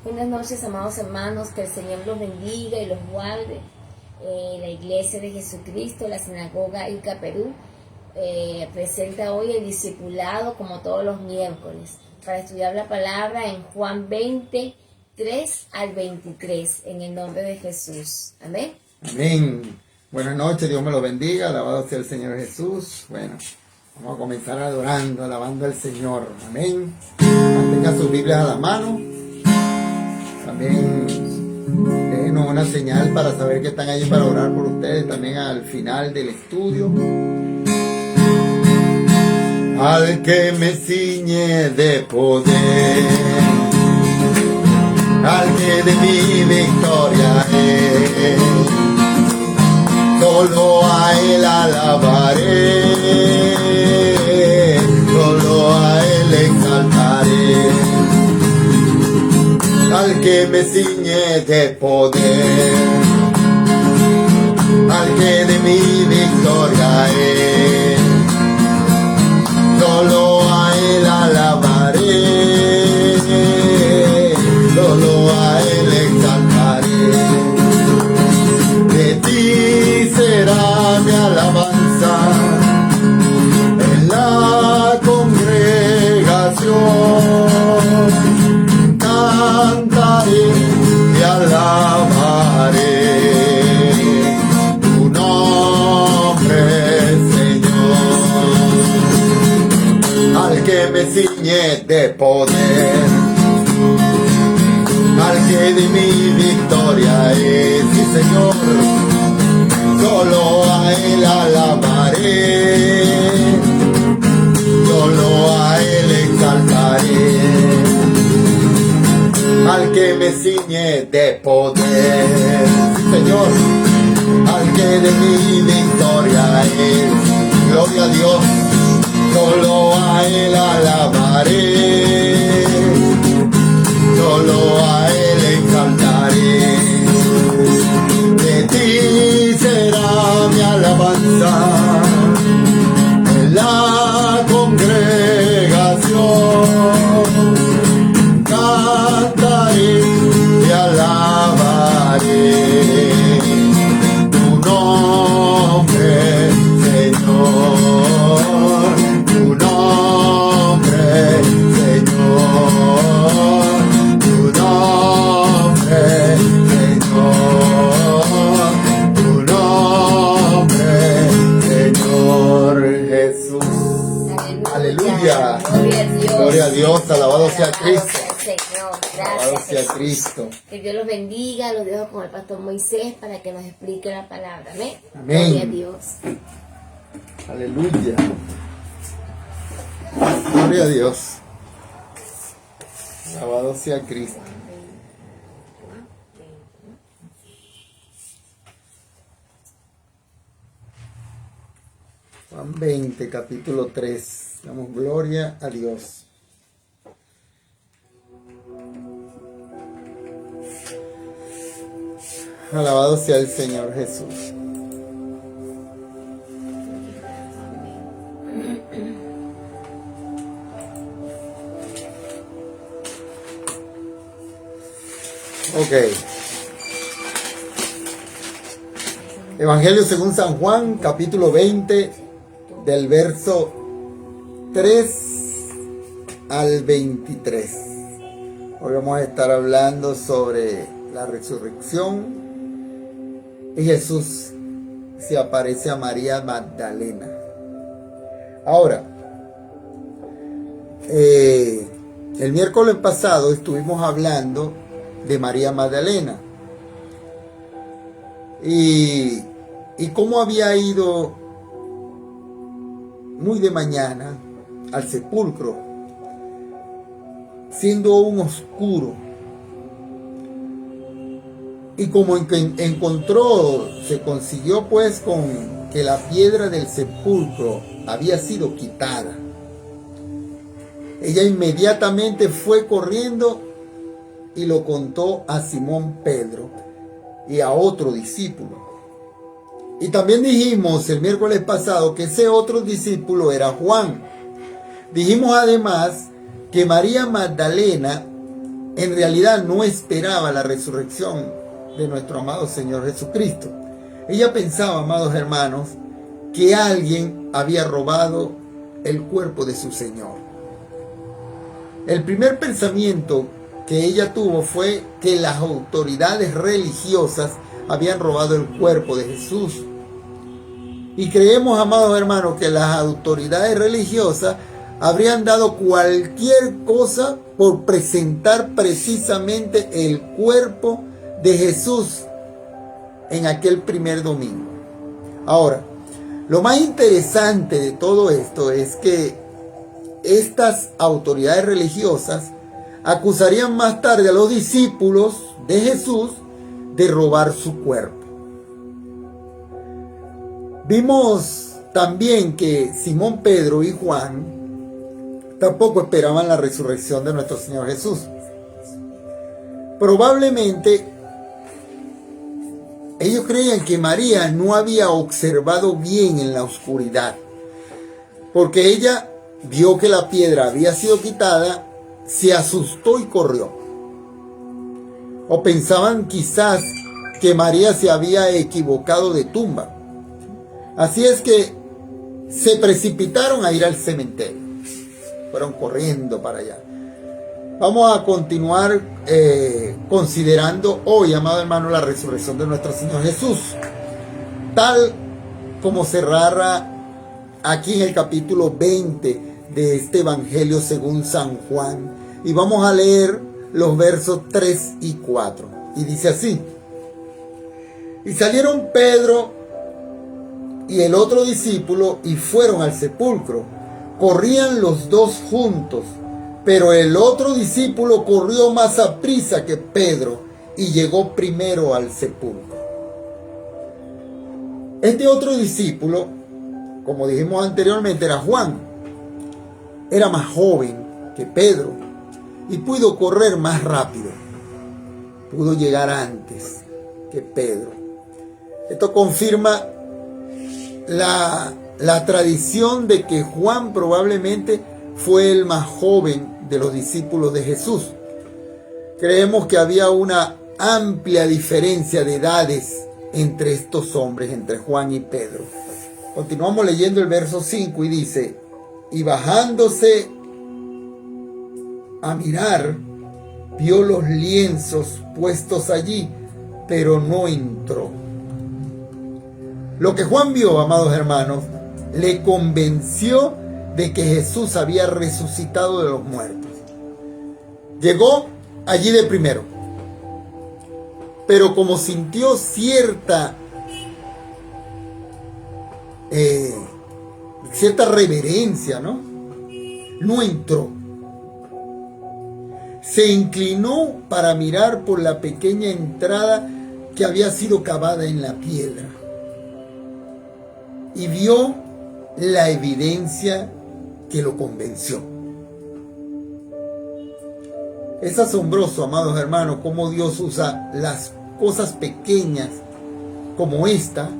Buenas noches, amados hermanos, que el Señor los bendiga y los guarde. La Iglesia de Jesucristo, la Sinagoga Ica Perú, presenta hoy el discipulado como todos los miércoles para estudiar la palabra en Juan 23 al 23, en el nombre de Jesús. Amén. Amén. Buenas noches, Dios me lo bendiga, alabado sea el Señor Jesús. Bueno, vamos a comenzar adorando, alabando al Señor. Amén. Mantenga sus Biblias a la mano. También déjenos una señal para saber que están allí para orar por ustedes también al final del estudio. Al que me ciñe de poder, al que de mi victoria es, solo a Él alabaré, solo a Él exaltaré. Al que me ciñe de poder, al que de mi victoria es, solo a Él alabaré, solo a Él exaltaré. De ti será mi alabanza en la congregación. Cantaré y alabaré tu nombre, Señor. Al que me ciñe de poder, al que de mi victoria es, sí, Señor, solo a Él alabaré, solo a Él exaltaré. Al que me ciñe de poder, sí, Señor, al que de mi victoria es, gloria a Dios, solo a Él alabaré, solo a Él exaltaré. De ti será mi alabanza en la congregación. Cantaré y alabaré tu nombre, Señor, tu nombre, Señor, tu nombre, Señor, tu nombre, Señor Jesús. Aleluya. Gloria a Dios, alabado sea Cristo. Señor, Alabado gracias. sea Cristo. Que Dios los bendiga. Los dejo con el pastor Moisés para que nos explique la palabra. Amén. Amén. Gloria a Dios. Aleluya. Gloria a Dios. Alabado sea Cristo. Juan 20, capítulo 3. Damos gloria a Dios. Alabado sea el Señor Jesús. Ok. Evangelio según San Juan, capítulo 20, del verso 3 al 23. Hoy vamos a estar hablando sobre la resurrección. Y Jesús se aparece a María Magdalena. Ahora, el miércoles pasado estuvimos hablando de María Magdalena y cómo había ido muy de mañana al sepulcro, siendo aún oscuro. Y como encontró, se consiguió pues con que la piedra del sepulcro había sido quitada. Ella inmediatamente fue corriendo y lo contó a Simón Pedro y a otro discípulo. Y también dijimos el miércoles pasado que ese otro discípulo era Juan. Dijimos además que María Magdalena en realidad no esperaba la resurrección de nuestro amado Señor Jesucristo. Ella pensaba, amados hermanos, que alguien había robado el cuerpo de su Señor. El primer pensamiento que ella tuvo fue que las autoridades religiosas habían robado el cuerpo de Jesús. Y creemos, amados hermanos, que las autoridades religiosas habrían dado cualquier cosa por presentar precisamente el cuerpo de Jesús en aquel primer domingo. Ahora, lo más interesante de todo esto es que estas autoridades religiosas acusarían más tarde a los discípulos de Jesús de robar su cuerpo. Vimos también que Simón Pedro y Juan tampoco esperaban la resurrección de nuestro Señor Jesús. Probablemente ellos creían que María no había observado bien en la oscuridad, porque ella vio que la piedra había sido quitada, se asustó y corrió. O pensaban quizás que María se había equivocado de tumba. Así es que se precipitaron a ir al cementerio. Fueron corriendo para allá. Vamos a continuar considerando hoy, amado hermano, la resurrección de nuestro Señor Jesús, tal como se narra aquí en el capítulo 20 de este Evangelio según San Juan. Y vamos a leer los versos 3 y 4. Y dice así: y salieron Pedro y el otro discípulo y fueron al sepulcro. Corrían los dos juntos, pero el otro discípulo corrió más aprisa que Pedro y llegó primero al sepulcro. Este otro discípulo, como dijimos anteriormente, era Juan. Era más joven que Pedro y pudo correr más rápido. Pudo llegar antes que Pedro. Esto confirma la tradición de que Juan probablemente fue el más joven de los discípulos de Jesús. Creemos que había una amplia diferencia de edades entre estos hombres, entre Juan y Pedro. Continuamos leyendo el verso 5 y dice: y bajándose a mirar, vio los lienzos puestos allí, pero no entró. Lo que Juan vio, amados hermanos, le convenció de que Jesús había resucitado de los muertos. Llegó allí de primero, pero como sintió cierta reverencia, no entró. Se inclinó para mirar por la pequeña entrada que había sido cavada en la piedra y vio la evidencia que lo convenció. Es asombroso, amados hermanos, cómo Dios usa las cosas pequeñas como esta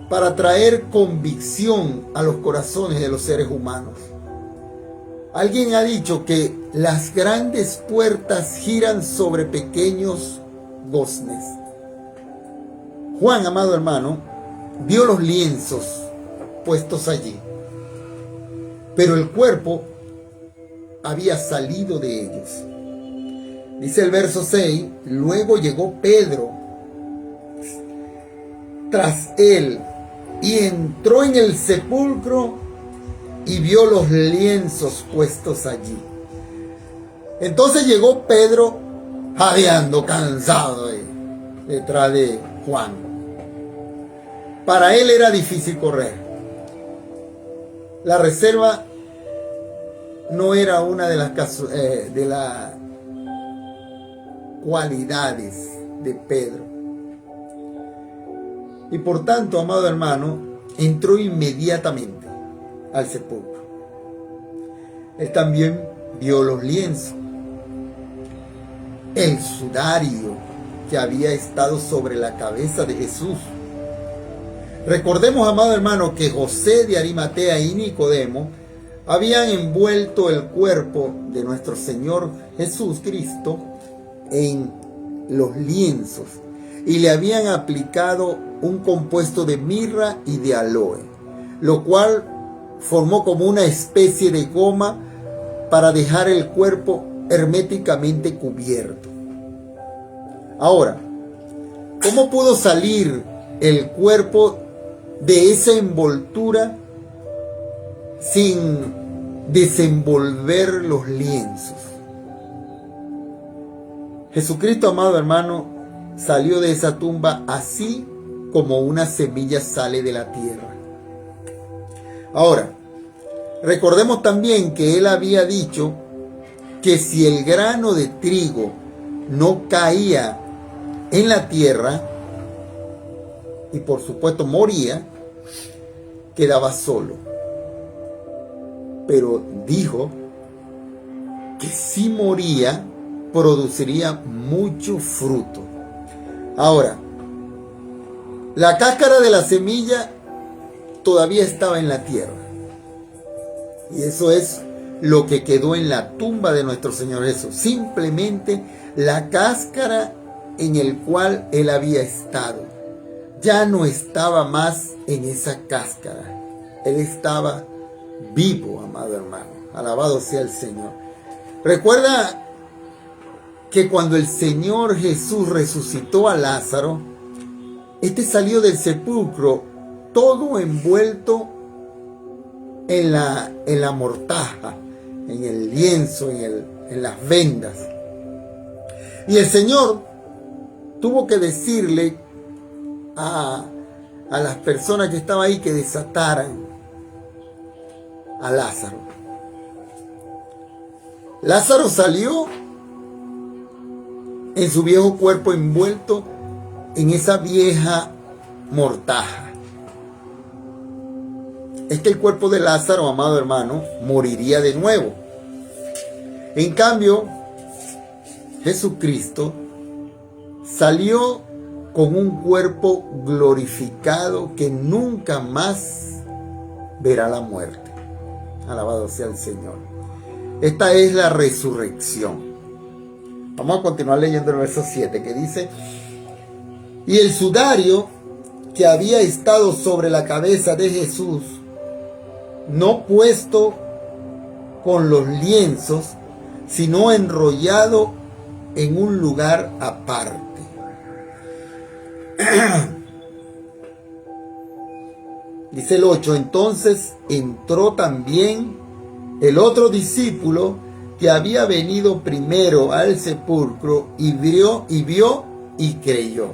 para traer convicción a los corazones de los seres humanos. Alguien ha dicho que las grandes puertas giran sobre pequeños goznes. Juan, amado hermano, vio los lienzos puestos allí, pero el cuerpo había salido de ellos. Dice el verso 6: luego llegó Pedro tras él y entró en el sepulcro y vio los lienzos puestos allí. Entonces llegó Pedro jadeando, cansado detrás de Juan. Para él era difícil correr. La reserva no era una de las cualidades de Pedro. Y por tanto, amado hermano, entró inmediatamente al sepulcro. Él también vio los lienzos, el sudario que había estado sobre la cabeza de Jesús. Recordemos, amado hermano, que José de Arimatea y Nicodemo habían envuelto el cuerpo de nuestro Señor Jesús Cristo en los lienzos y le habían aplicado un compuesto de mirra y de aloe, lo cual formó como una especie de goma para dejar el cuerpo herméticamente cubierto. Ahora, ¿cómo pudo salir el cuerpo de esa envoltura sin desenvolver los lienzos? Jesucristo, amado hermano, salió de esa tumba así como una semilla sale de la tierra. Ahora, recordemos también que él había dicho que si el grano de trigo no caía en la tierra y por supuesto moría, quedaba solo. Pero dijo que si moría, produciría mucho fruto. Ahora, la cáscara de la semilla todavía estaba en la tierra. Y eso es lo que quedó en la tumba de nuestro Señor Jesús. Simplemente la cáscara en el cual Él había estado. Ya no estaba más en esa cáscara. Él estaba vivo, amado hermano. Alabado sea el Señor. Recuerda que cuando el Señor Jesús resucitó a Lázaro, este salió del sepulcro todo envuelto en la mortaja, en el lienzo, en las vendas. Y el Señor tuvo que decirle a las personas que estaban ahí que desataran a Lázaro. Lázaro salió en su viejo cuerpo envuelto en esa vieja mortaja. Es que el cuerpo de Lázaro, amado hermano, moriría de nuevo. En cambio, Jesucristo salió con un cuerpo glorificado que nunca más verá la muerte. Alabado sea el Señor. Esta es la resurrección. Vamos a continuar leyendo el verso 7 que dice: y el sudario que había estado sobre la cabeza de Jesús, no puesto con los lienzos, sino enrollado en un lugar aparte. Dice el 8, entonces entró también el otro discípulo que había venido primero al sepulcro y vio y creyó.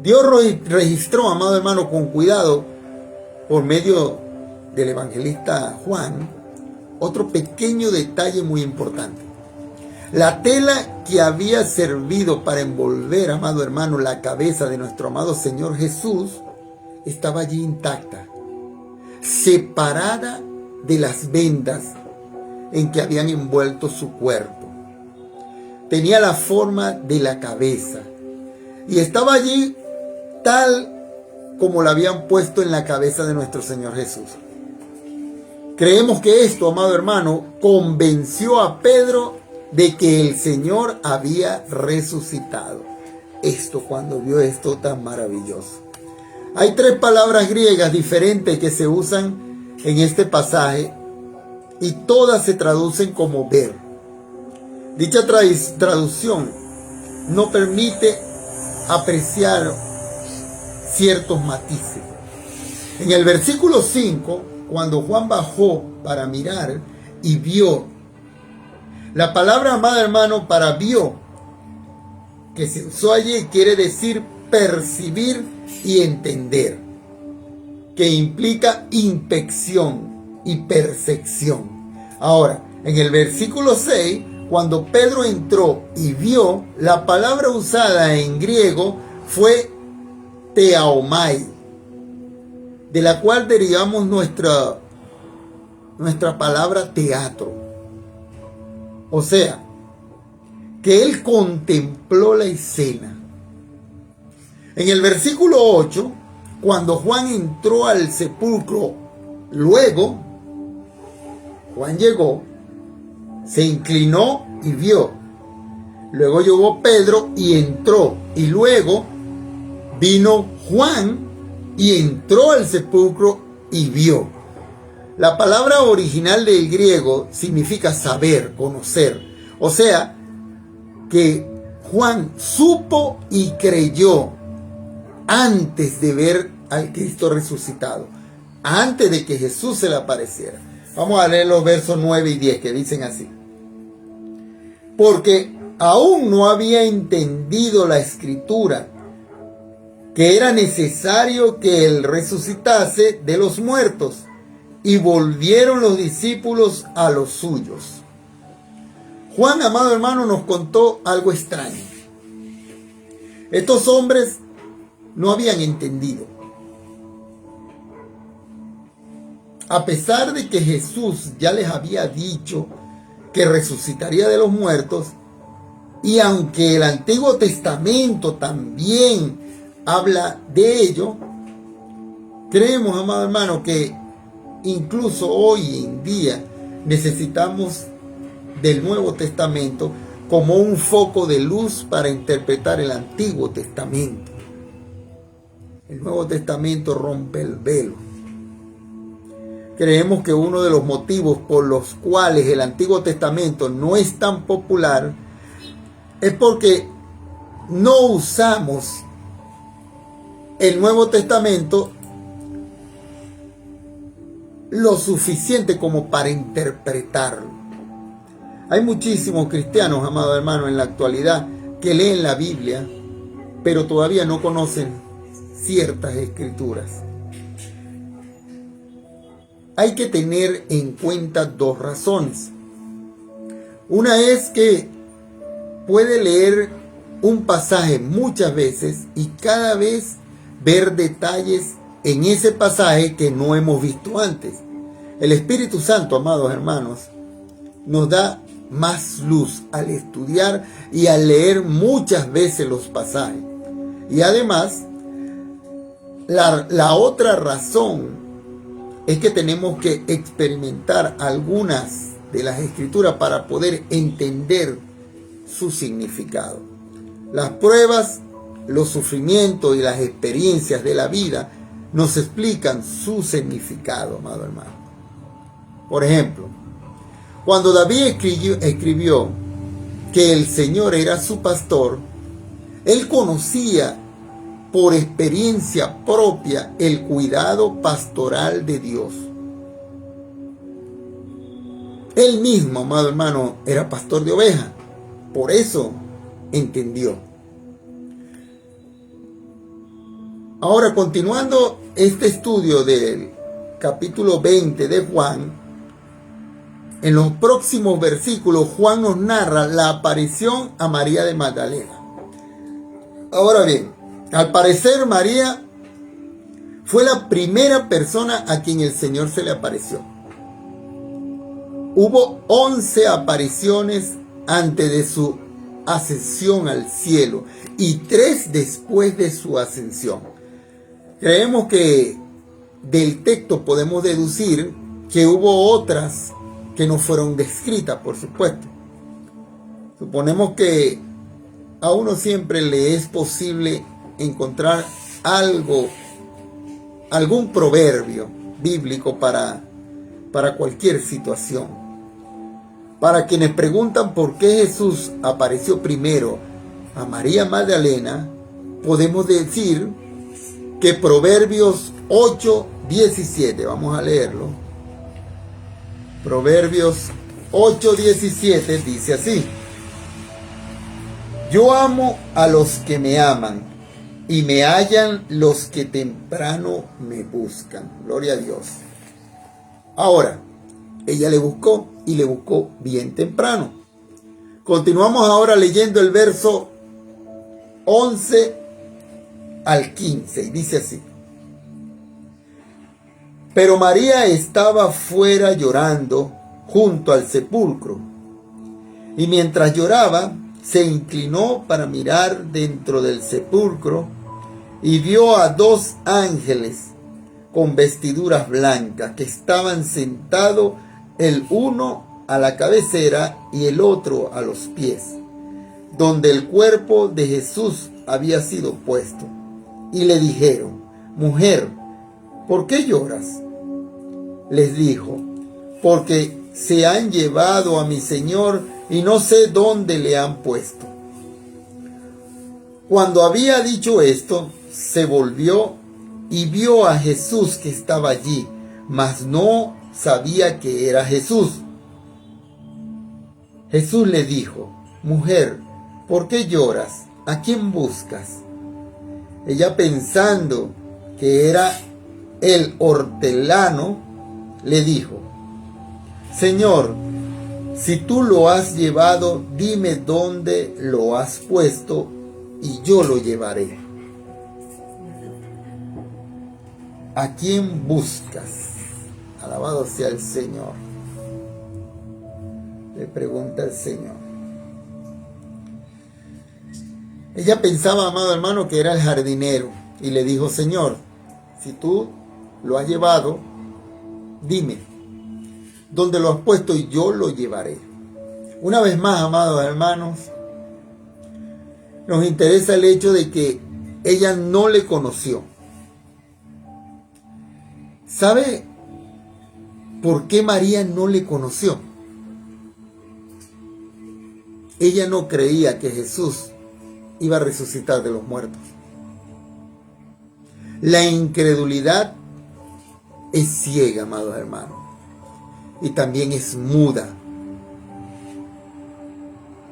Dios registró, amado hermano, con cuidado, por medio del evangelista Juan, otro pequeño detalle muy importante. La tela que había servido para envolver, amado hermano, la cabeza de nuestro amado Señor Jesús, estaba allí intacta, separada de las vendas en que habían envuelto su cuerpo. Tenía la forma de la cabeza y estaba allí tal como la habían puesto en la cabeza de nuestro Señor Jesús. Creemos que esto, amado hermano, convenció a Pedro de que el Señor había resucitado. Esto, cuando vio esto tan maravilloso. Hay tres palabras griegas diferentes que se usan en este pasaje y todas se traducen como ver. Dicha traducción no permite apreciar ciertos matices. En el versículo 5, cuando Juan bajó para mirar y vio, la palabra, amado hermano, para vio, que se usó allí, quiere decir percibir y entender, que implica inspección y percepción. Ahora, en el versículo 6, cuando Pedro entró y vio, la palabra usada en griego fue teaomai, de la cual derivamos nuestra palabra teatro. O sea, que él contempló la escena. En el versículo 8, cuando Juan entró al sepulcro, luego Juan llegó, se inclinó y vio. Luego llegó Pedro y entró. Y luego vino Juan y entró al sepulcro y vio. La palabra original del griego significa saber, conocer. O sea, que Juan supo y creyó antes de ver al Cristo resucitado, antes de que Jesús se le apareciera. Vamos a leer los versos 9 y 10 que dicen así. Porque aún no había entendido la escritura, que era necesario que él resucitase de los muertos, y volvieron los discípulos a los suyos. Juan, amado hermano, nos contó algo extraño. Estos hombres no habían entendido. A pesar de que Jesús ya les había dicho que resucitaría de los muertos, y aunque el Antiguo Testamento también habla de ello, creemos, amado hermano, que incluso hoy en día necesitamos del Nuevo Testamento como un foco de luz para interpretar el Antiguo Testamento. El Nuevo Testamento rompe el velo. Creemos que uno de los motivos por los cuales el Antiguo Testamento no es tan popular es porque no usamos el Nuevo Testamento lo suficiente como para interpretarlo. Hay muchísimos cristianos, amados hermanos, en la actualidad que leen la Biblia, pero todavía no conocen ciertas escrituras. Hay que tener en cuenta dos razones. Una es que puede leer un pasaje muchas veces y cada vez ver detalles en ese pasaje que no hemos visto antes. El Espíritu Santo, amados hermanos, nos da más luz al estudiar y al leer muchas veces los pasajes. Y además, la otra razón es que tenemos que experimentar algunas de las escrituras para poder entender su significado. Las pruebas, los sufrimientos y las experiencias de la vida nos explican su significado, amado hermano. Por ejemplo, cuando David escribió que el Señor era su pastor, él conocía por experiencia propia el cuidado pastoral de Dios. Él mismo, amado hermano, era pastor de ovejas. Por eso entendió. Ahora, continuando este estudio del capítulo 20 de Juan, en los próximos versículos Juan nos narra la aparición a María de Magdalena. Ahora bien, al parecer María fue la primera persona a quien el Señor se le apareció. Hubo 11 apariciones antes de su ascensión al cielo y 3 después de su ascensión. Creemos que del texto podemos deducir que hubo otras que no fueron descritas, por supuesto. Suponemos que a uno siempre le es posible encontrar algún proverbio bíblico para cualquier situación. Para quienes preguntan por qué Jesús apareció primero a María Magdalena, podemos decir que Proverbios 8:17, vamos a leerlo. Proverbios 8:17 dice así: Yo amo a los que me aman, y me hallan los que temprano me buscan. Gloria a Dios. Ahora, ella le buscó y le buscó bien temprano. Continuamos ahora leyendo el verso 11 al 15 y dice así: Pero María estaba fuera llorando junto al sepulcro, y mientras lloraba, se inclinó para mirar dentro del sepulcro y vio a 2 ángeles con vestiduras blancas que estaban sentados el uno a la cabecera y el otro a los pies, donde el cuerpo de Jesús había sido puesto. Y le dijeron: mujer, ¿por qué lloras? Les dijo: porque se han llevado a mi Señor y no sé dónde le han puesto. Cuando había dicho esto, se volvió y vio a Jesús que estaba allí, mas no sabía que era Jesús. Jesús le dijo: mujer, ¿por qué lloras? ¿A quién buscas? Ella, pensando que era el hortelano, le dijo: Señor, si tú lo has llevado, dime dónde lo has puesto y yo lo llevaré. ¿A quién buscas? Alabado sea el Señor. Le pregunta el Señor. Ella pensaba, amado hermano, que era el jardinero, y le dijo: Señor, si tú lo has llevado, dime dónde lo has puesto y yo lo llevaré. Una vez más, amados hermanos, nos interesa el hecho de que ella no le conoció. ¿Sabe por qué María no le conoció? Ella no creía que Jesús iba a resucitar de los muertos. La incredulidad es ciega, amados hermanos, y también es muda,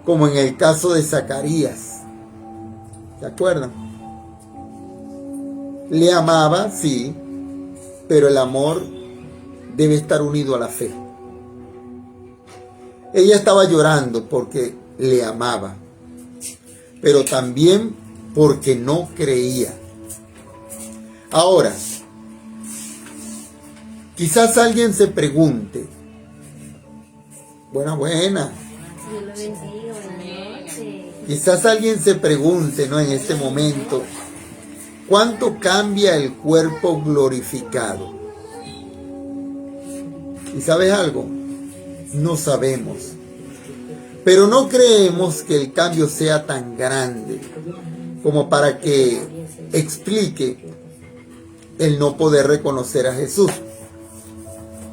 como en el caso de Zacarías. ¿Se acuerdan? Le amaba, sí, pero el amor debe estar unido a la fe. Ella estaba llorando porque le amaba, pero también porque no creía. Ahora, quizás alguien se pregunte: buena. Dios lo bendiga, buenas noches. Quizás alguien se pregunte, ¿no?, en este momento, ¿cuánto cambia el cuerpo glorificado? ¿Y sabes algo? No sabemos. Pero no creemos que el cambio sea tan grande como para que explique el no poder reconocer a Jesús.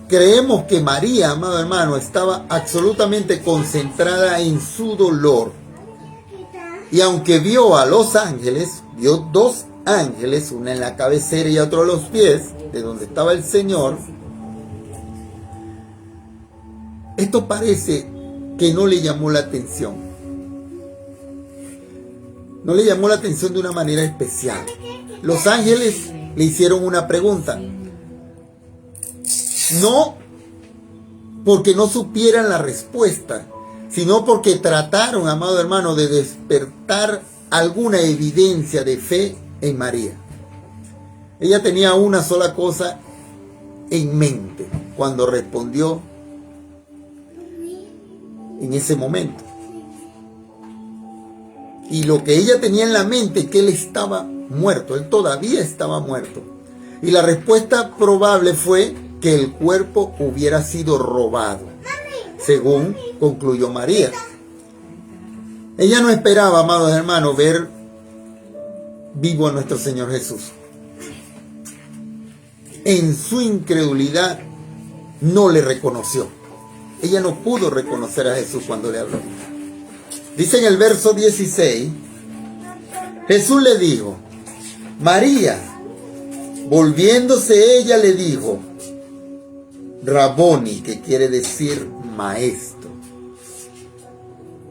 Creemos que María, amado hermano, estaba absolutamente concentrada en su dolor. Y aunque vio a los ángeles, vio dos ángeles, uno en la cabecera y otro a los pies, de donde estaba el Señor, esto parece que no le llamó la atención. No le llamó la atención de una manera especial. Los ángeles le hicieron una pregunta. No porque no supieran la respuesta, sino porque trataron, amado hermano, de despertar alguna evidencia de fe en María. Ella tenía una sola cosa en mente cuando respondió en ese momento. Y lo que ella tenía en la mente, que él estaba muerto, él todavía estaba muerto. Y la respuesta probable fue que el cuerpo hubiera sido robado, según concluyó María. Ella no esperaba, amados hermanos, ver vivo a nuestro Señor Jesús. En su incredulidad no le reconoció. Ella no pudo reconocer a Jesús cuando le habló. Dice en el verso 16, Jesús le dijo: María. Volviéndose ella le dijo: Raboni, que quiere decir maestro.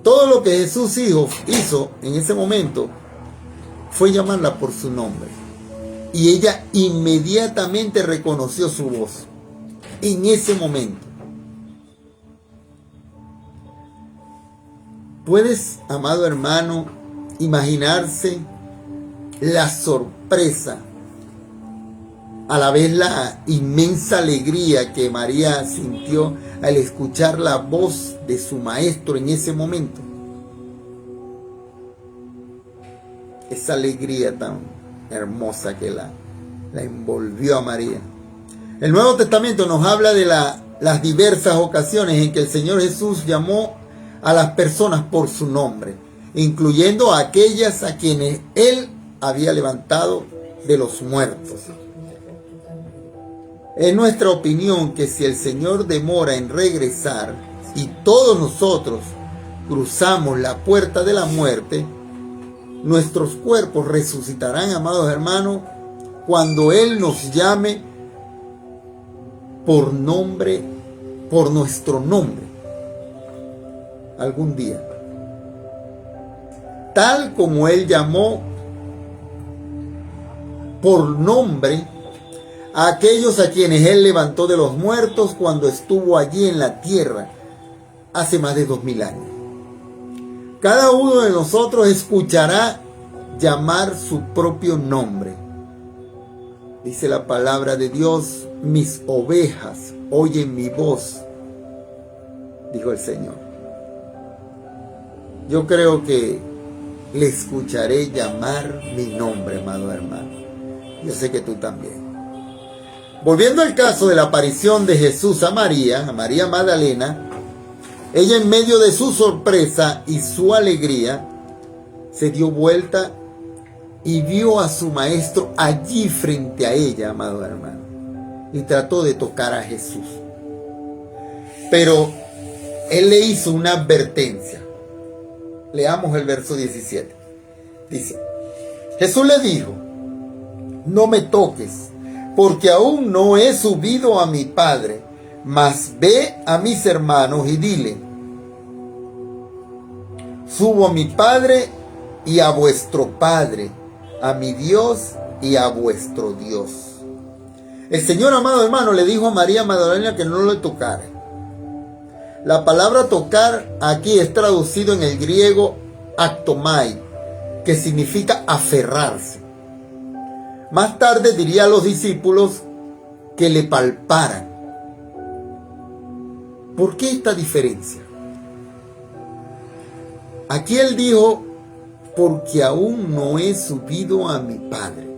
Todo lo que Jesús hizo en ese momento fue llamarla por su nombre. Y ella inmediatamente reconoció su voz. En ese momento. ¿Puedes, amado hermano, imaginarse la sorpresa, a la vez la inmensa alegría que María sintió al escuchar la voz de su maestro en ese momento? Esa alegría tan hermosa que la envolvió a María. El Nuevo Testamento nos habla de la las diversas ocasiones en que el Señor Jesús llamó a las personas por su nombre, incluyendo a aquellas a quienes Él había levantado de los muertos. Es nuestra opinión que si el Señor demora en regresar y todos nosotros cruzamos la puerta de la muerte, nuestros cuerpos resucitarán, amados hermanos, cuando Él nos llame por nombre, por nuestro nombre, algún día. Tal como Él llamó por nombre a aquellos a quienes Él levantó de los muertos cuando estuvo allí en la tierra hace más de 2000 años. Cada uno de nosotros escuchará llamar su propio nombre. Dice la palabra de Dios: mis ovejas oyen mi voz, dijo el Señor. Yo creo que le escucharé llamar mi nombre, amado hermano. Yo sé que tú también. Volviendo al caso de la aparición de Jesús a María Magdalena, ella, en medio de su sorpresa y su alegría, se dio vuelta y vio a su maestro allí frente a ella, amado hermano, y trató de tocar a Jesús. Pero Él le hizo una advertencia. Leamos el verso 17. Dice: Jesús le dijo: no me toques, porque aún no he subido a mi Padre, mas ve a mis hermanos y dile: subo a mi Padre y a vuestro Padre, a mi Dios y a vuestro Dios. El Señor, amado hermano, le dijo a María Magdalena que no le tocara. La palabra tocar aquí es traducido en el griego actomai, que significa aferrarse. Más tarde diría a los discípulos que le palparan. ¿Por qué esta diferencia? Aquí Él dijo: porque aún no he subido a mi Padre.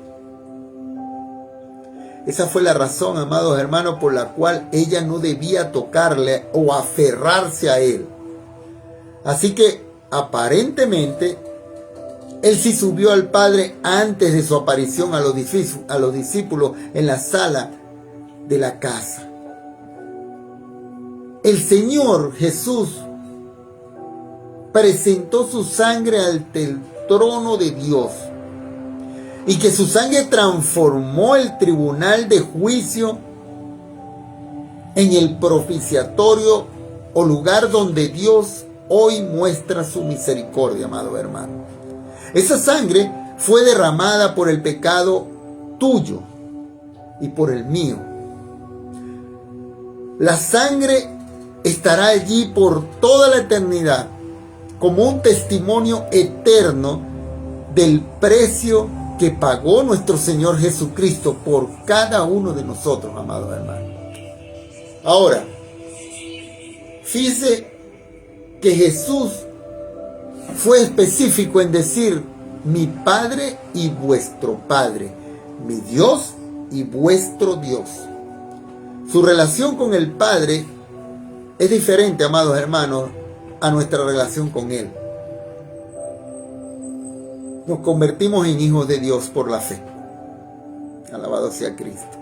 Esa fue la razón, amados hermanos, por la cual ella no debía tocarle o aferrarse a Él. Así que, aparentemente, Él sí subió al Padre antes de su aparición a los discípulos en la sala de la casa. El Señor Jesús presentó su sangre ante el trono de Dios, y que su sangre transformó el tribunal de juicio en el propiciatorio o lugar donde Dios hoy muestra su misericordia, amado hermano. Esa sangre fue derramada por el pecado tuyo y por el mío. La sangre estará allí por toda la eternidad como un testimonio eterno del precio que pagó nuestro Señor Jesucristo por cada uno de nosotros, amados hermanos. Ahora, fíjese que Jesús fue específico en decir: mi Padre y vuestro Padre, mi Dios y vuestro Dios. Su relación con el Padre es diferente, amados hermanos, a nuestra relación con Él. Nos convertimos en hijos de Dios por la fe. Alabado sea Cristo.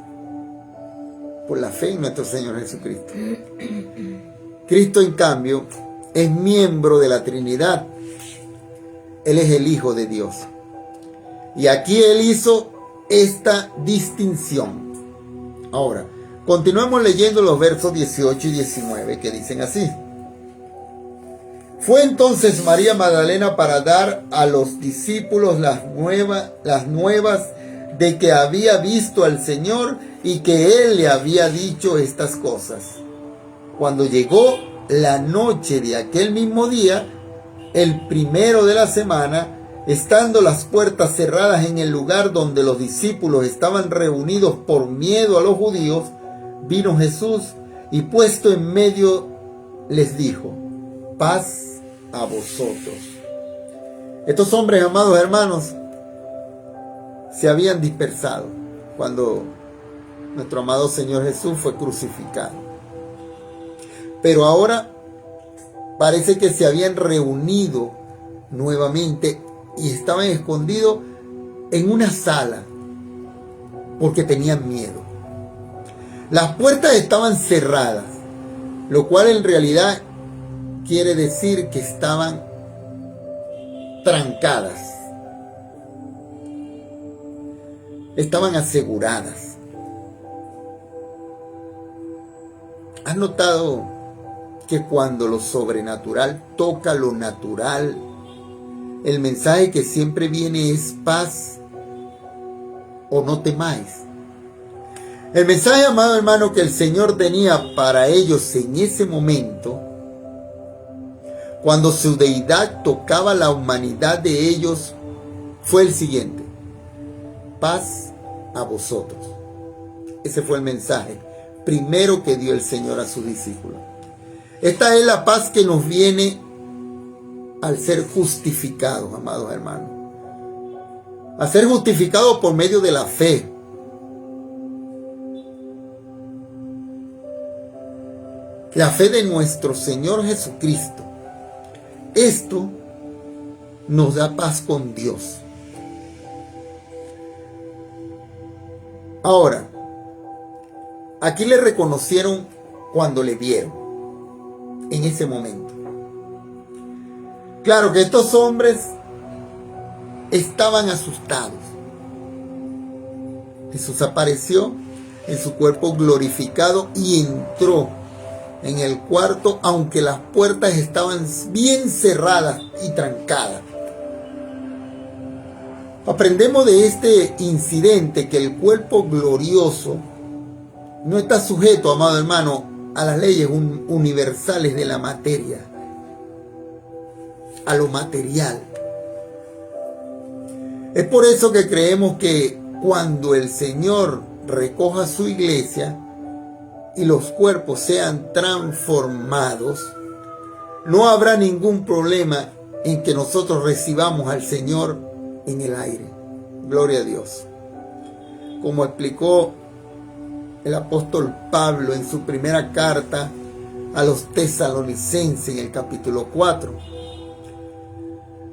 Por la fe en nuestro Señor Jesucristo. Cristo, en cambio, es miembro de la Trinidad. Él es el Hijo de Dios. Y aquí Él hizo esta distinción. Ahora, continuemos leyendo los versos 18 y 19 que dicen así. Fue entonces María Magdalena para dar a los discípulos las nuevas de que había visto al Señor y que Él le había dicho estas cosas. Cuando llegó la noche de aquel mismo día, el primero de la semana, estando las puertas cerradas en el lugar donde los discípulos estaban reunidos por miedo a los judíos, vino Jesús y puesto en medio les dijo: paz a vosotros. Estos hombres, amados hermanos, se habían dispersado cuando nuestro amado Señor Jesús fue crucificado. Pero ahora parece que se habían reunido nuevamente y estaban escondidos en una sala porque tenían miedo. Las puertas estaban cerradas, lo cual en realidad quiere decir que estaban trancadas, estaban aseguradas. ¿Has notado que cuando lo sobrenatural toca lo natural, el mensaje que siempre viene es paz o no temáis? El mensaje, amado hermano, que el Señor tenía para ellos en ese momento, cuando su deidad tocaba la humanidad de ellos, fue el siguiente: paz a vosotros. Ese fue el mensaje primero que dio el Señor a sus discípulos. Esta es la paz que nos viene al ser justificados, amados hermanos. A ser justificados por medio de la fe. La fe de nuestro Señor Jesucristo. Esto nos da paz con Dios. Ahora, aquí le reconocieron cuando le vieron, en ese momento. Claro que estos hombres estaban asustados. Jesús apareció en su cuerpo glorificado y entró en el cuarto, aunque las puertas estaban bien cerradas y trancadas. Aprendemos de este incidente que el cuerpo glorioso no está sujeto, amado hermano, a las leyes universales de la materia, a lo material. Es por eso que creemos que cuando el Señor recoja su iglesia y los cuerpos sean transformados, no habrá ningún problema en que nosotros recibamos al Señor en el aire. Gloria a Dios. Como explicó el apóstol Pablo en su primera carta a los tesalonicenses en el capítulo 4.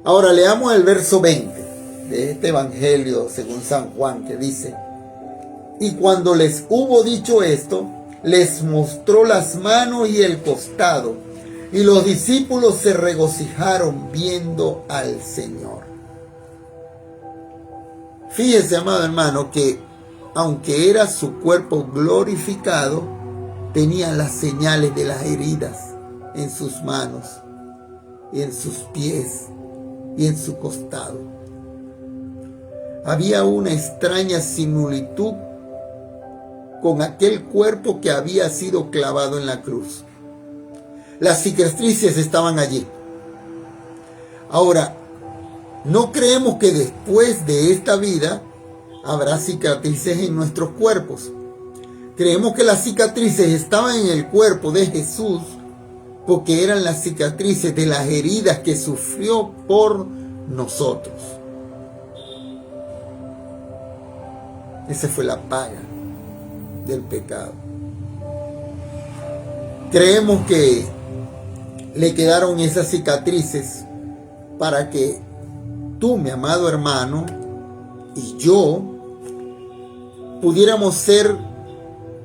Ahora leamos el verso 20 de este evangelio según San Juan, que dice: y cuando les hubo dicho esto, les mostró las manos y el costado, y los discípulos se regocijaron viendo al Señor. Fíjese, amado hermano, que aunque era su cuerpo glorificado, tenía las señales de las heridas en sus manos, y en sus pies, y en su costado. Había una extraña similitud con aquel cuerpo que había sido clavado en la cruz. Las cicatrices estaban allí. Ahora, no creemos que después de esta vida habrá cicatrices en nuestros cuerpos. Creemos que las cicatrices estaban en el cuerpo de Jesús porque eran las cicatrices de las heridas que sufrió por nosotros. Esa fue la paga del pecado. Creemos que le quedaron esas cicatrices para que tú, mi amado hermano, y yo pudiéramos ser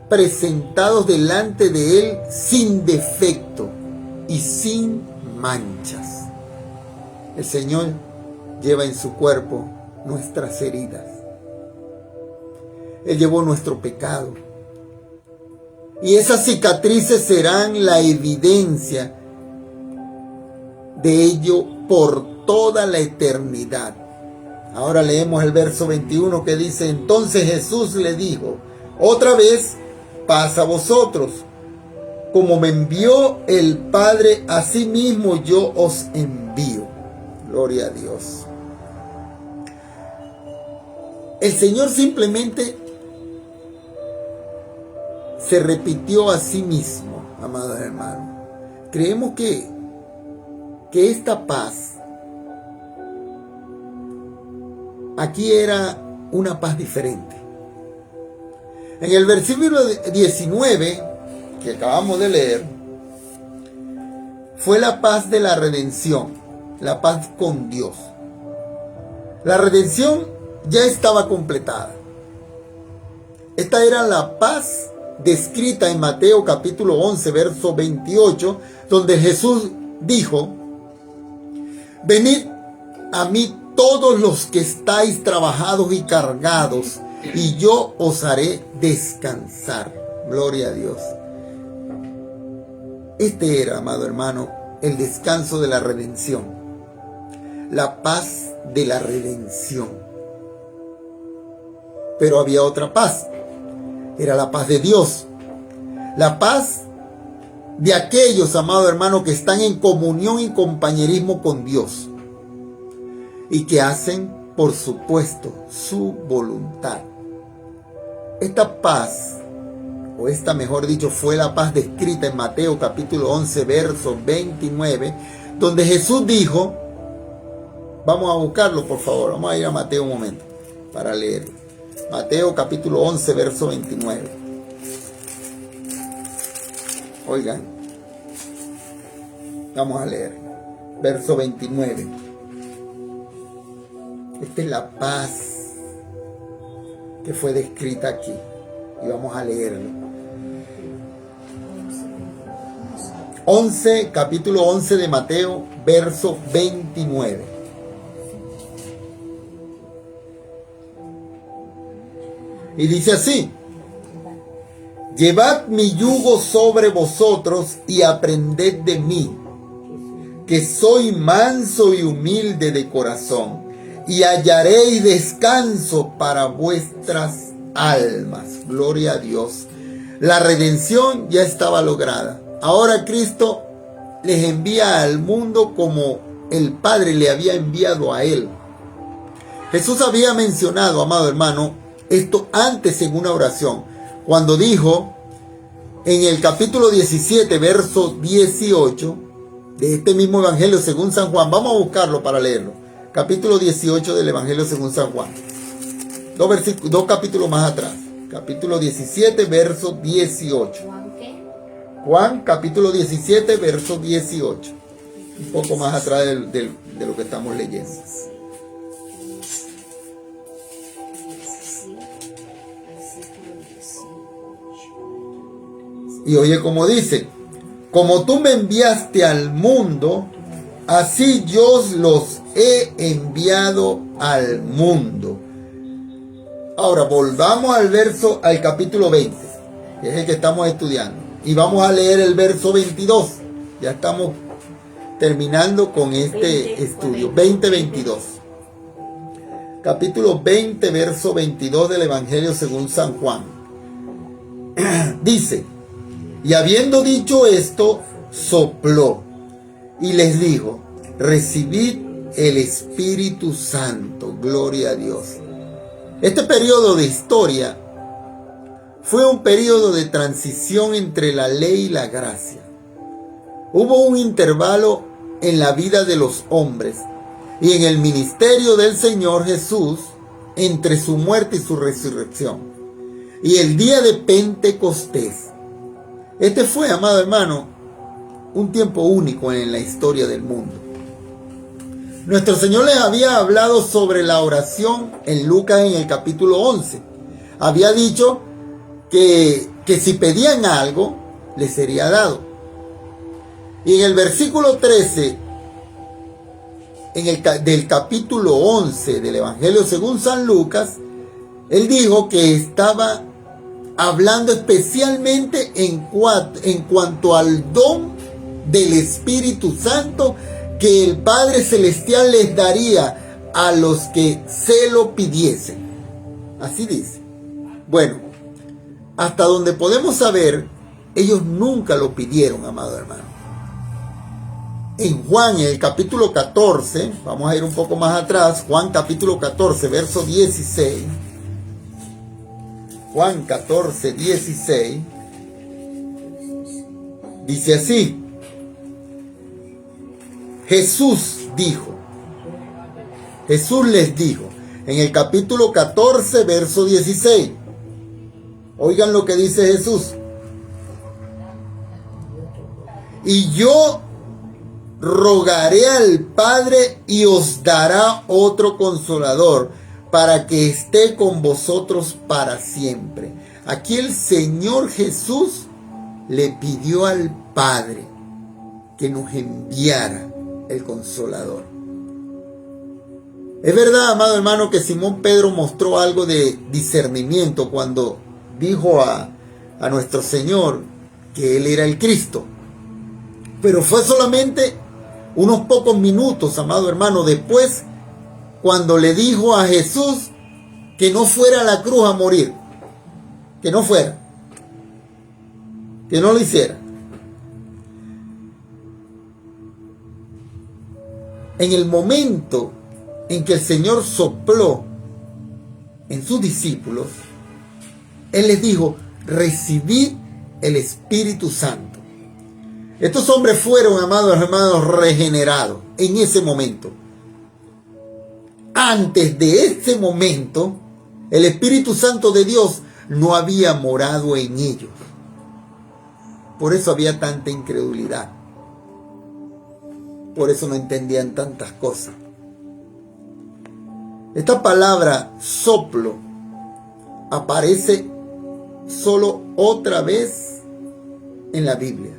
presentados delante de Él sin defecto y sin manchas. El Señor lleva en su cuerpo nuestras heridas. Él llevó nuestro pecado. Y esas cicatrices serán la evidencia de ello por toda la eternidad. Ahora leemos el verso 21 que dice: entonces Jesús le dijo otra vez: paz a vosotros. Como me envió el Padre, así mismo yo os envío. Gloria a Dios. El Señor simplemente se repitió a sí mismo, amados hermanos. Creemos que esta paz aquí era una paz diferente. En el versículo 19 que acabamos de leer, fue la paz de la redención, la paz con Dios. La redención ya estaba completada. Esta era la paz descrita en Mateo capítulo 11, verso 28, donde Jesús dijo: venid a mí todos los que estáis trabajados y cargados, y yo os haré descansar. Gloria a Dios. Este era, amado hermano, el descanso de la redención. La paz de la redención. Pero había otra paz. Era la paz de Dios. La paz de aquellos, amado hermano, que están en comunión y compañerismo con Dios. Y que hacen, por supuesto, su voluntad. Esta paz, o esta mejor dicho, fue la paz descrita en Mateo capítulo 11, verso 29, donde Jesús dijo, vamos a buscarlo por favor, vamos a ir a Mateo un momento para leerlo. Mateo capítulo 11, verso 29. Oigan, vamos a leer, verso 29. Esta es la paz que fue descrita aquí. Y vamos a leerlo. 11, capítulo 11 de Mateo, verso 29. Y dice así: llevad mi yugo sobre vosotros y aprended de mí, que soy manso y humilde de corazón, y hallaréis descanso para vuestras almas. Gloria a Dios. La redención ya estaba lograda. Ahora Cristo les envía al mundo como el Padre le había enviado a él. Jesús había mencionado, amado hermano, esto antes en una oración, cuando dijo en el capítulo 17, verso 18 de este mismo Evangelio según San Juan. Vamos a buscarlo para leerlo. Capítulo 18 del Evangelio según San Juan. Dos capítulos más atrás. Capítulo 17, verso 18. ¿Juan qué? Juan, capítulo 17, verso 18. Un poco más atrás de lo que estamos leyendo. Y oye como dice: como tú me enviaste al mundo, así yo los he enviado al mundo. Ahora volvamos al capítulo 20, que es el que estamos estudiando. Y vamos a leer el verso 22. Ya estamos terminando con este estudio. 20-22. Capítulo 20, verso 22 del Evangelio según San Juan. Dice: y habiendo dicho esto, sopló y les dijo: recibid el Espíritu Santo. Gloria a Dios. Este periodo de historia fue un periodo de transición entre la ley y la gracia. Hubo un intervalo en la vida de los hombres y en el ministerio del Señor Jesús entre su muerte y su resurrección y el día de Pentecostés. Este fue, amado hermano, un tiempo único en la historia del mundo. Nuestro Señor les había hablado sobre la oración en Lucas en el capítulo 11. Había dicho que si pedían algo, les sería dado. Y en el versículo 13 del capítulo 11 del Evangelio según San Lucas, él dijo que estaba hablando especialmente en cuanto al don del Espíritu Santo que el Padre Celestial les daría a los que se lo pidiesen. Así dice. Bueno, hasta donde podemos saber, ellos nunca lo pidieron, amado hermano. En Juan, en el capítulo 14, vamos a ir un poco más atrás, Juan capítulo 14, verso 16. Juan 14, 16. Dice así: Jesús les dijo, en el capítulo 14, verso 16. Oigan lo que dice Jesús. Y yo rogaré al Padre y os dará otro consolador para que esté con vosotros para siempre. Aquí el Señor Jesús le pidió al Padre que nos enviara el consolador. Es verdad, amado hermano, que Simón Pedro mostró algo de discernimiento cuando dijo a nuestro Señor que Él era el Cristo. Pero fue solamente unos pocos minutos, amado hermano, después cuando le dijo a Jesús que no fuera a la cruz a morir, que no fuera, que no lo hiciera. En el momento en que el Señor sopló en sus discípulos, Él les dijo: recibid el Espíritu Santo. Estos hombres fueron, amados hermanos, regenerados en ese momento. Antes de ese momento, el Espíritu Santo de Dios no había morado en ellos. Por eso había tanta incredulidad. Por eso no entendían tantas cosas. Esta palabra soplo aparece solo otra vez en la Biblia.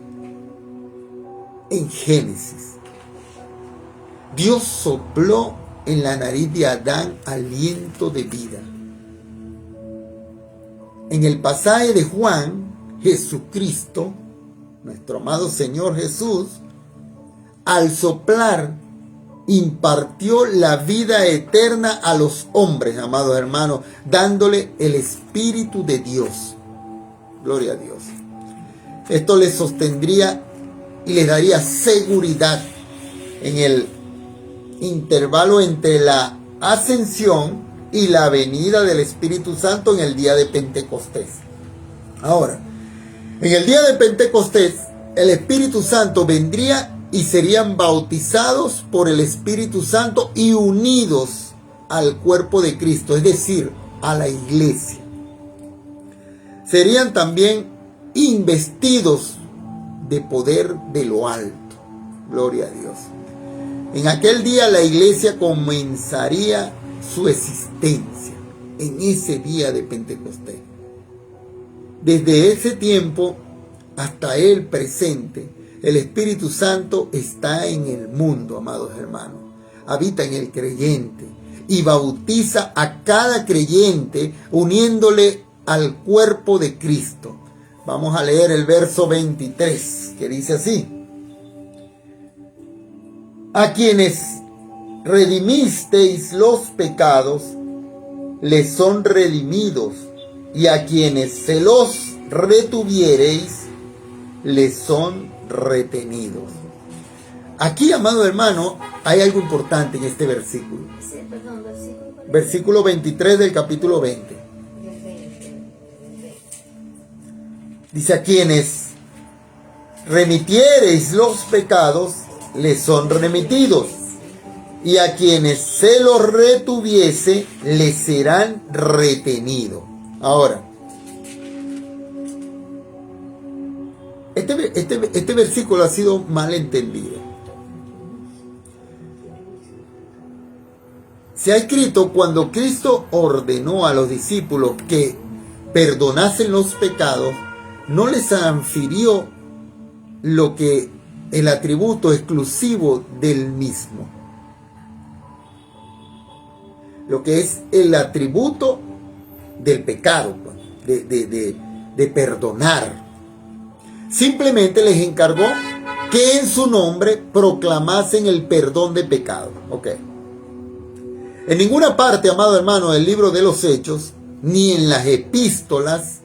En Génesis. Dios sopló en la nariz de Adán aliento de vida. En el pasaje de Juan, Jesucristo, nuestro amado Señor Jesús, al soplar, impartió la vida eterna a los hombres, amados hermanos, dándole el Espíritu de Dios. Gloria a Dios. Esto les sostendría y les daría seguridad en el intervalo entre la ascensión y la venida del Espíritu Santo en el día de Pentecostés. Ahora, en el día de Pentecostés, el Espíritu Santo vendría y serían bautizados por el Espíritu Santo y unidos al cuerpo de Cristo, es decir, a la iglesia. Serían también investidos de poder de lo alto. Gloria a Dios. En aquel día la iglesia comenzaría su existencia, en ese día de Pentecostés. Desde ese tiempo hasta el presente, el Espíritu Santo está en el mundo, amados hermanos. Habita en el creyente y bautiza a cada creyente uniéndole al cuerpo de Cristo. Vamos a leer el verso 23, que dice así: a quienes redimisteis los pecados, les son redimidos, y a quienes se los retuviereis, les son retenidos. Aquí, amado hermano, hay algo importante en este versículo. Versículo 23 del capítulo 20. Dice: a quienes remitiereis los pecados, les son remitidos, y a quienes se los retuviese, les serán retenidos. Ahora, este versículo ha sido mal entendido. Se ha escrito cuando Cristo ordenó a los discípulos que perdonasen los pecados, no les transfirió lo que el atributo exclusivo del mismo, lo que es el atributo del pecado, de perdonar. Simplemente les encargó que en su nombre proclamasen el perdón de pecados. En ninguna parte, amado hermano, del libro de los Hechos, ni en las epístolas,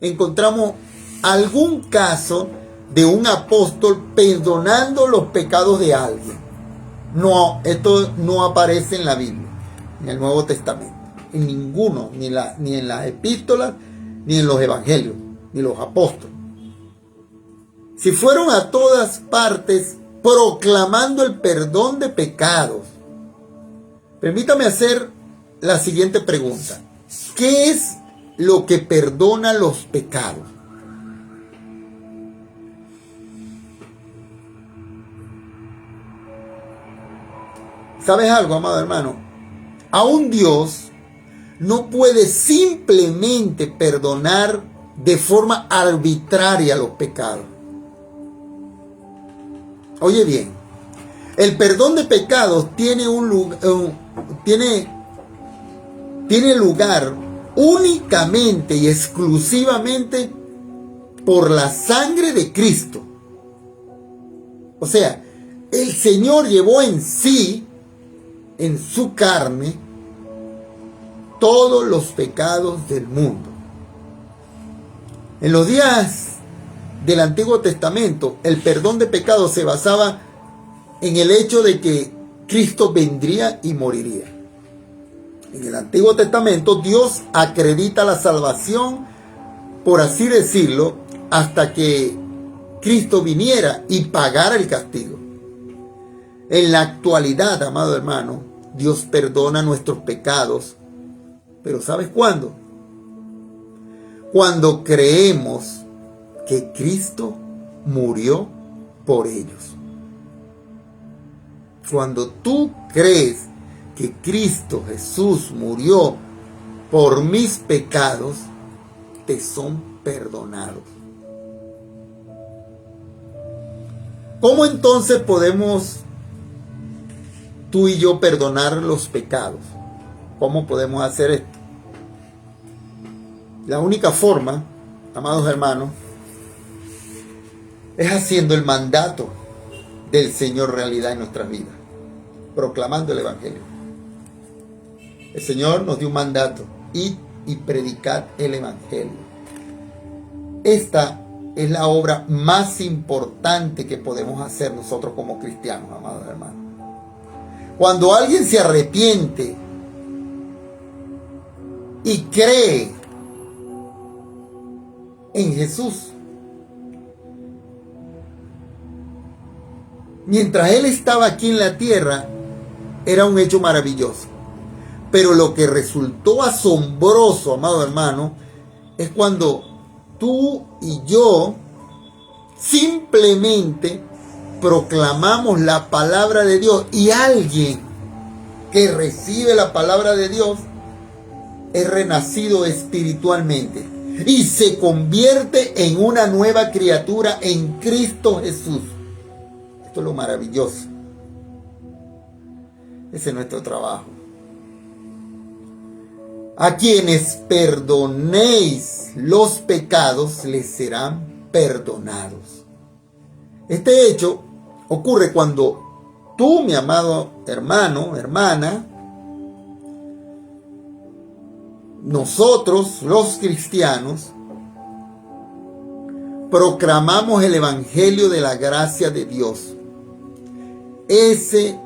encontramos algún caso de un apóstol perdonando los pecados de alguien. No, esto no aparece en la Biblia, en el Nuevo Testamento, en ninguno, ni en las epístolas, ni en los evangelios, ni los apóstoles. Si fueron a todas partes proclamando el perdón de pecados, permítame hacer la siguiente pregunta: ¿qué es lo que perdona los pecados? ¿Sabes algo, amado hermano? Aún Dios no puede simplemente perdonar de forma arbitraria los pecados. Oye bien, el perdón de pecados tiene lugar únicamente y exclusivamente por la sangre de Cristo. O sea, el Señor llevó en sí, en su carne, todos los pecados del mundo. En los días del Antiguo Testamento, el perdón de pecados se basaba en el hecho de que Cristo vendría y moriría. En el Antiguo Testamento, Dios acredita la salvación, por así decirlo, hasta que Cristo viniera y pagara el castigo. En la actualidad, amado hermano, Dios perdona nuestros pecados. Pero ¿sabes cuándo? Cuando creemos que Cristo murió por ellos. Cuando tú crees que Cristo Jesús murió por mis pecados, te son perdonados. ¿Cómo entonces podemos tú y yo perdonar los pecados? ¿Cómo podemos hacer esto? La única forma, amados hermanos, es haciendo el mandato del Señor realidad en nuestras vidas, proclamando el Evangelio. El Señor nos dio un mandato: id y predicad el Evangelio. Esta es la obra más importante que podemos hacer nosotros como cristianos, amados hermanos. Cuando alguien se arrepiente y cree en Jesús, mientras Él estaba aquí en la tierra, era un hecho maravilloso. Pero lo que resultó asombroso, amado hermano, es cuando tú y yo simplemente proclamamos la palabra de Dios, y alguien que recibe la palabra de Dios es renacido espiritualmente y se convierte en una nueva criatura en Cristo Jesús. Esto es lo maravilloso. Ese es nuestro trabajo. A quienes perdonéis los pecados, les serán perdonados. Este hecho ocurre cuando tú, mi amado hermano, hermana, nosotros, los cristianos, proclamamos el Evangelio de la gracia de Dios. Ese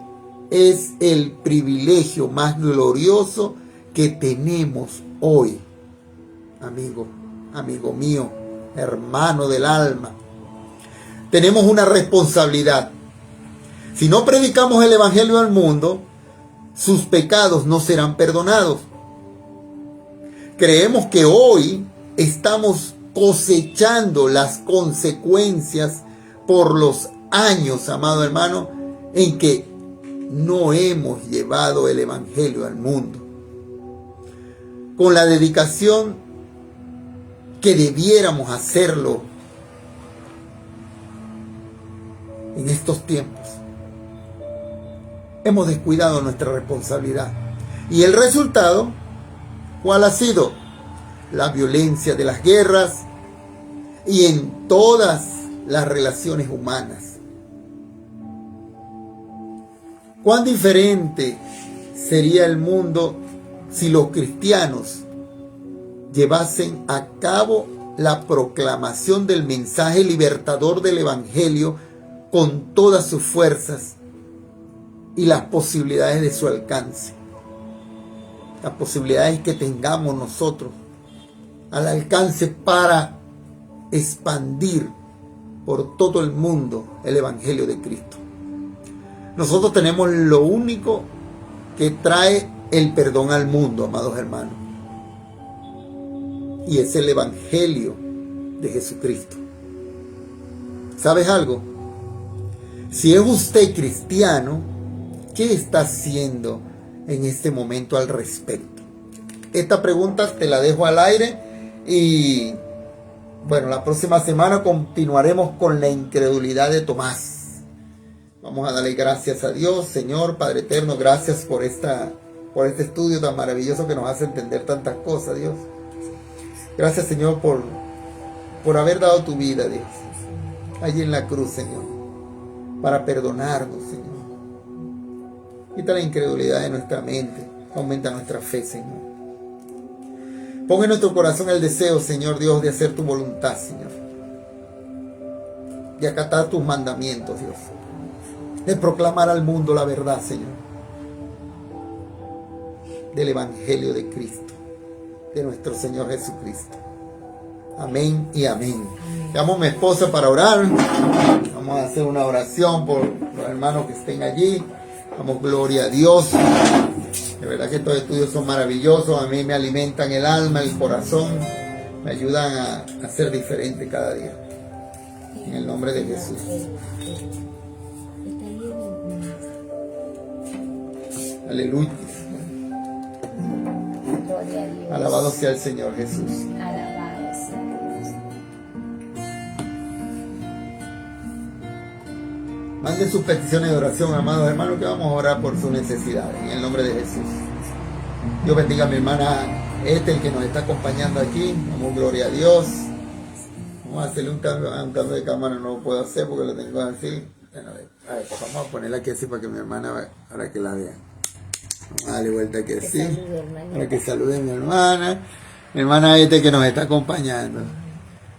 es el privilegio más glorioso que tenemos hoy, amigo mío, hermano del alma. Tenemos una responsabilidad. Si no predicamos el Evangelio al mundo, sus pecados no serán perdonados. Creemos que hoy estamos cosechando las consecuencias por los años, amado hermano, en que no hemos llevado el Evangelio al mundo con la dedicación que debiéramos hacerlo en estos tiempos. Hemos descuidado nuestra responsabilidad. Y el resultado, ¿cuál ha sido? La violencia de las guerras y en todas las relaciones humanas. ¿Cuán diferente sería el mundo si los cristianos llevasen a cabo la proclamación del mensaje libertador del Evangelio con todas sus fuerzas y las posibilidades de su alcance? Las posibilidades que tengamos nosotros al alcance para expandir por todo el mundo el Evangelio de Cristo. Nosotros tenemos lo único que trae el perdón al mundo, amados hermanos, y es el Evangelio de Jesucristo. ¿Sabes algo? Si es usted cristiano, ¿qué está haciendo en este momento al respecto? Esta pregunta te la dejo al aire y bueno, la próxima semana continuaremos con la incredulidad de Tomás. Vamos a darle gracias a Dios. Señor, Padre eterno, gracias por este estudio tan maravilloso que nos hace entender tantas cosas, Dios. Gracias, Señor, por haber dado tu vida, Dios, allí en la cruz, Señor, para perdonarnos, Señor. Quita la incredulidad de nuestra mente, aumenta nuestra fe, Señor. Pon en nuestro corazón el deseo, Señor Dios, de hacer tu voluntad, Señor, de acatar tus mandamientos, Dios, de proclamar al mundo la verdad, Señor, del Evangelio de Cristo, de nuestro Señor Jesucristo. Amén y amén. Llamo a mi esposa para orar. Vamos a hacer una oración por los hermanos que estén allí. Damos gloria a Dios. De verdad que estos estudios son maravillosos. A mí me alimentan el alma, el corazón. Me ayudan a ser diferente cada día. En el nombre de Jesús. Aleluya. Alabado sea el Señor Jesús. Alabado sea Dios. Manden sus peticiones de oración, amados hermanos, que vamos a orar por sus necesidades. En el nombre de Jesús. Dios bendiga a mi hermana Ethel, que nos está acompañando aquí. Damos gloria a Dios. Vamos a hacerle un cambio de cámara. No lo puedo hacer porque lo tengo así. Bueno, a ver, vamos a ponerla aquí así para que mi hermana vea, para que la vea. Vamos a darle vuelta aquí así, para que salude a mi hermana Ethel, que nos está acompañando.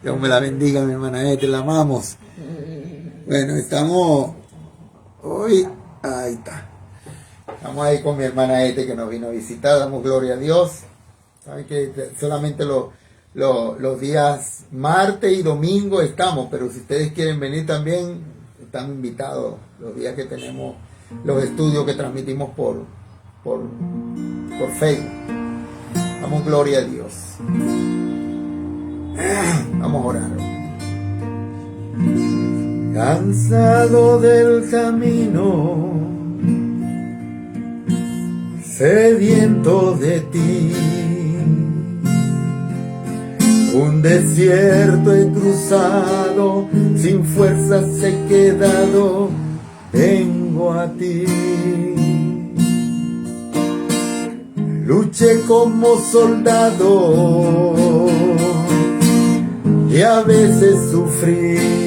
Dios me la bendiga, mi hermana Ethel, la amamos. Bueno, estamos hoy, ahí está. Estamos ahí con mi hermana Ethel, que nos vino a visitar. Damos gloria a Dios. Saben que solamente los días martes y domingo estamos, pero si ustedes quieren venir también, están invitados los días que tenemos los estudios que transmitimos por Facebook. Damos gloria a Dios. Vamos a orar. Cansado del camino, sediento de ti, un desierto he cruzado, sin fuerzas he quedado, vengo a ti. Luché como soldado y a veces sufrí.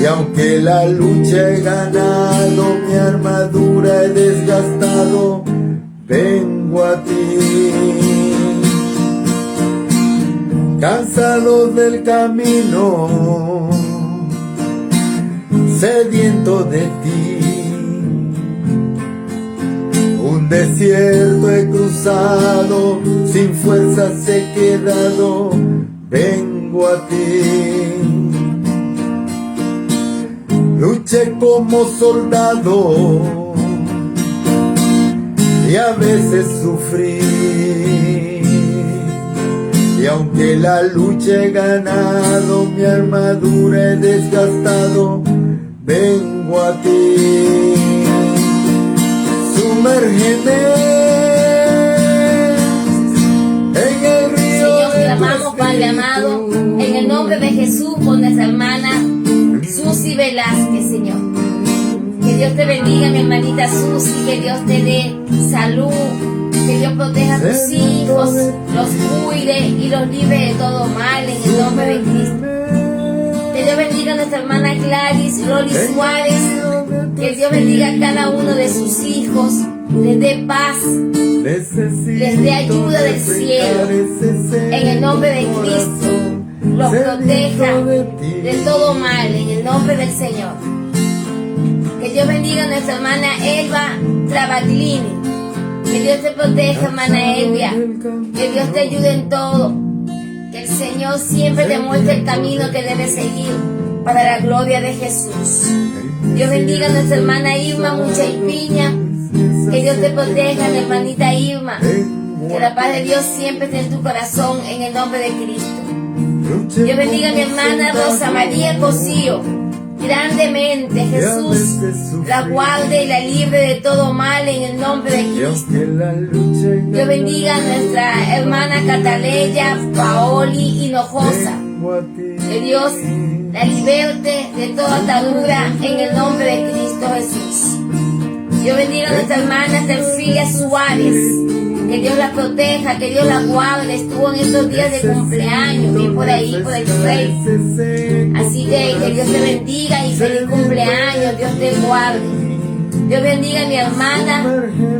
Y aunque la lucha he ganado, mi armadura he desgastado, vengo a ti. Cansado del camino, sediento de ti, un desierto he cruzado, sin fuerzas he quedado, vengo a ti. Luché como soldado y a veces sufrí. Y aunque la lucha he ganado, mi armadura he desgastado, vengo a ti. Sumérgeme en el río. Señor, clamamos, Padre amado, en el nombre de Jesús, por nuestra hermana Susi Velázquez, Señor. Que Dios te bendiga, mi hermanita Susi, que Dios te dé salud, que Dios proteja a tus hijos, los cuide y los libre de todo mal, en el nombre de Cristo. Que Dios bendiga a nuestra hermana Gladys Loli Suárez, que Dios bendiga a cada uno de sus hijos, les dé paz, les dé ayuda del cielo, en el nombre de Cristo. Los proteja de todo mal, en el nombre del Señor. Que Dios bendiga a nuestra hermana Elba Travaglini. Que Dios te proteja, hermana Elvia. Que Dios te ayude en todo. Que el Señor siempre te muestre el camino que debes seguir para la gloria de Jesús. Dios bendiga a nuestra hermana Irma Mucha y Piña. Que Dios te proteja, mi hermanita Irma. Que la paz de Dios siempre esté en tu corazón, en el nombre de Cristo. Dios bendiga a mi hermana Rosa María Cosío. grandemente, Jesús, la guarde y la libre de todo mal en el nombre de Cristo. Dios bendiga a nuestra hermana Cataleya Paoli Hinojosa. Que Dios la liberte de toda atadura en el nombre de Cristo Jesús. Dios bendiga a nuestra hermana Terfilia Suárez. Que Dios la proteja, que Dios la guarde. Estuvo en estos días de cumpleaños, bien por ahí, por el Face. Así que Dios te bendiga y feliz cumpleaños, Dios te guarde. Dios bendiga a mi hermana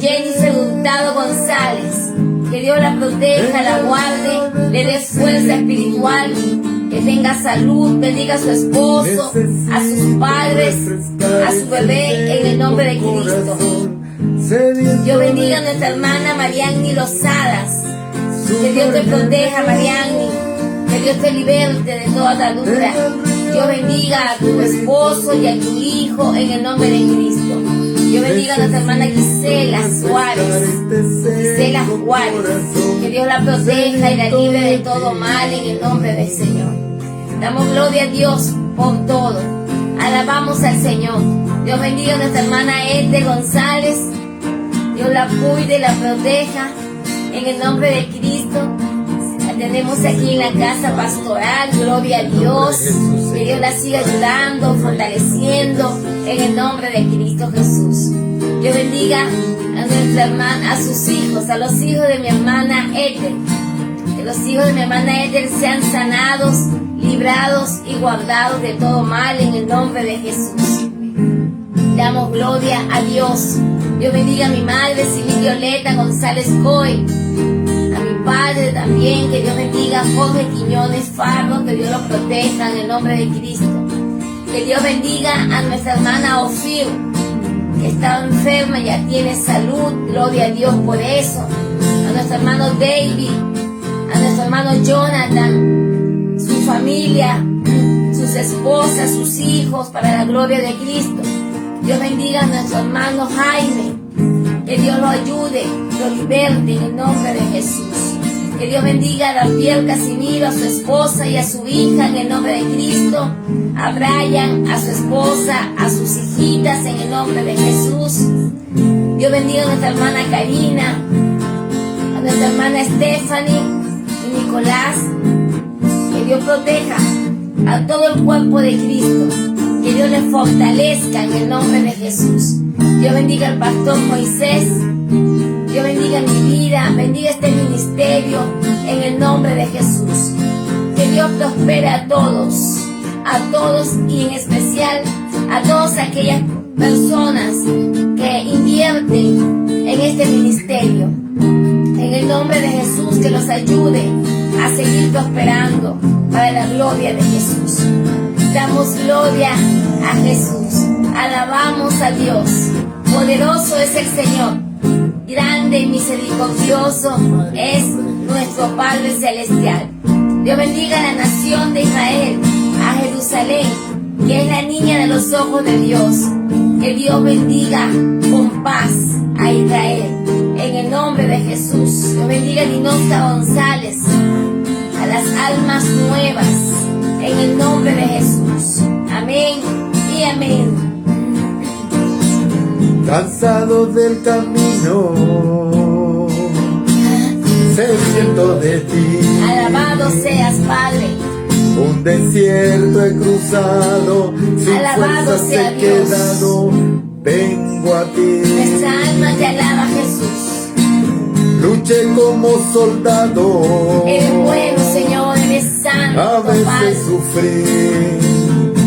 Jennifer Hurtado González. Que Dios la proteja, la guarde, le dé fuerza espiritual, que tenga salud, bendiga a su esposo, a sus padres, a su bebé, en el nombre de Cristo. Dios bendiga a nuestra hermana Marianny Lozadas. Que Dios te proteja, Marianny. Que Dios te liberte de toda atadura. Dios bendiga a tu esposo y a tu hijo en el nombre de Cristo. Dios bendiga a nuestra hermana Gisela Suárez. Gisela Juárez. Que Dios la proteja y la libre de todo mal en el nombre del Señor. Damos gloria a Dios por todo. Alabamos al Señor. Dios bendiga a nuestra hermana Ete González. Dios la cuide, la proteja en el nombre de Cristo. La tenemos aquí en la casa pastoral. Gloria a Dios. Que Dios la siga ayudando, fortaleciendo en el nombre de Cristo Jesús. Dios bendiga a nuestra hermana, a sus hijos, a los hijos de mi hermana Ethel. Que los hijos de mi hermana Ethel sean sanados, librados y guardados de todo mal en el nombre de Jesús. Damos gloria a Dios. Dios bendiga a mi madre, Silvia Violeta González Coy. A mi padre también, que Dios bendiga a Jorge Quiñones Farro, que Dios lo proteja en el nombre de Cristo. Que Dios bendiga a nuestra hermana Ofir, que estaba enferma, ya tiene salud, gloria a Dios por eso. A nuestro hermano David, a nuestro hermano Jonathan, su familia, sus esposas, sus hijos, para la gloria de Cristo. Dios bendiga a nuestro hermano Jaime, que Dios lo ayude, lo liberte en el nombre de Jesús. Que Dios bendiga a Rafael Casimiro, a su esposa y a su hija en el nombre de Cristo. A Brian, a su esposa, a sus hijitas en el nombre de Jesús. Dios bendiga a nuestra hermana Karina, a nuestra hermana Stephanie y Nicolás. Que Dios proteja a todo el cuerpo de Cristo. Que Dios les fortalezca en el nombre de Jesús. Dios bendiga al pastor Moisés. Dios bendiga mi vida, bendiga este ministerio en el nombre de Jesús. Que Dios prospere a todos y en especial a todas aquellas personas que invierten en este ministerio. En el nombre de Jesús, que los ayude a seguir prosperando para la gloria de Jesús. Damos gloria a Jesús. Alabamos a Dios. Poderoso es el Señor. Grande y misericordioso es nuestro Padre Celestial. Dios bendiga a la nación de Israel, a Jerusalén, que es la niña de los ojos de Dios. Que Dios bendiga con paz a Israel. En el nombre de Jesús. Dios bendiga a Dinosa González, a las almas nuevas. En el nombre de Jesús. Amén y amén. Cansado del camino, sediento de ti. Alabado seas, Padre. Un desierto he cruzado, sin fuerzas he quedado. Vengo a ti. Nuestra alma te alaba, Jesús. Luché como soldado. Eres bueno, Señor, eres santo, a veces Padre. sufrí.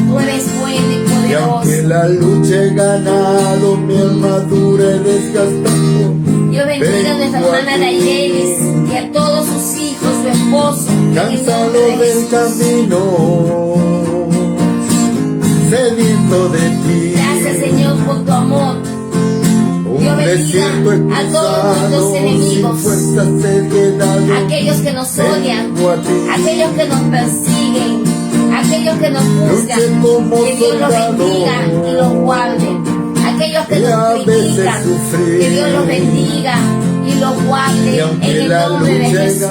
Tú eres bueno y poderoso. Y aunque la lucha he ganado, mi armadura he desgastado. Dios bendiga a nuestra hermana Dairelis y a todos sus hijos, su esposo. Cansado del camino, sediento de ti. Gracias, Señor, por tu amor. Dios bendiga a todos nuestros enemigos, aquellos que nos odian, aquellos que nos persiguen, aquellos que nos juzgan. Que Dios los bendiga y los guarde. Aquellos que nos critican, que Dios los bendiga y los guarde en el nombre de Jesús.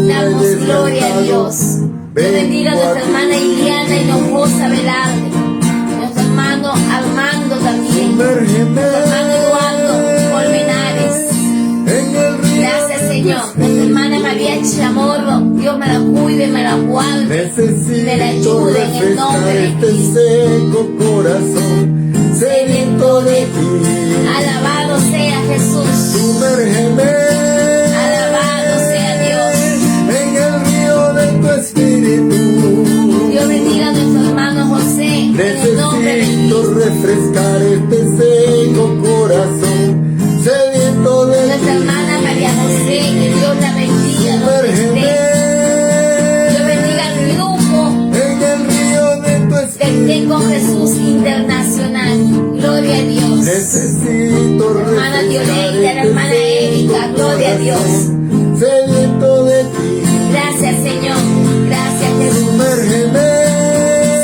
Damos gloria a Dios. Dios bendiga a nuestra hermana Iliana Hinojosa Velarde, nuestro hermano Armando también, nuestro hermano Eduardo Colmenares. Gracias, Señor. Nuestra hermana María Chamorro, Dios me la cuide, me la guarde, me la ayude en el nombre de Cristo. Seco corazón, sediento de ti. Alabado sea Jesús. Sumérgeme. Alabado sea Dios. En el río de tu espíritu. Dios bendiga a nuestro hermano José. En el nombre de Necesito Cristo. refrescar este seco corazón, sediento de Nuestra ti. hermana María José, que Dios la bendiga, donde esté. Dios bendiga al grupo En el río de tu que esté con Jesús Internacional. Gloria a Dios. Necesito La hermana refrescar Violeta, la este hermana Erika, gloria a Dios. corazón, sediento de ti. Gracias, Señor. Gracias, Jesús. Sumérgeme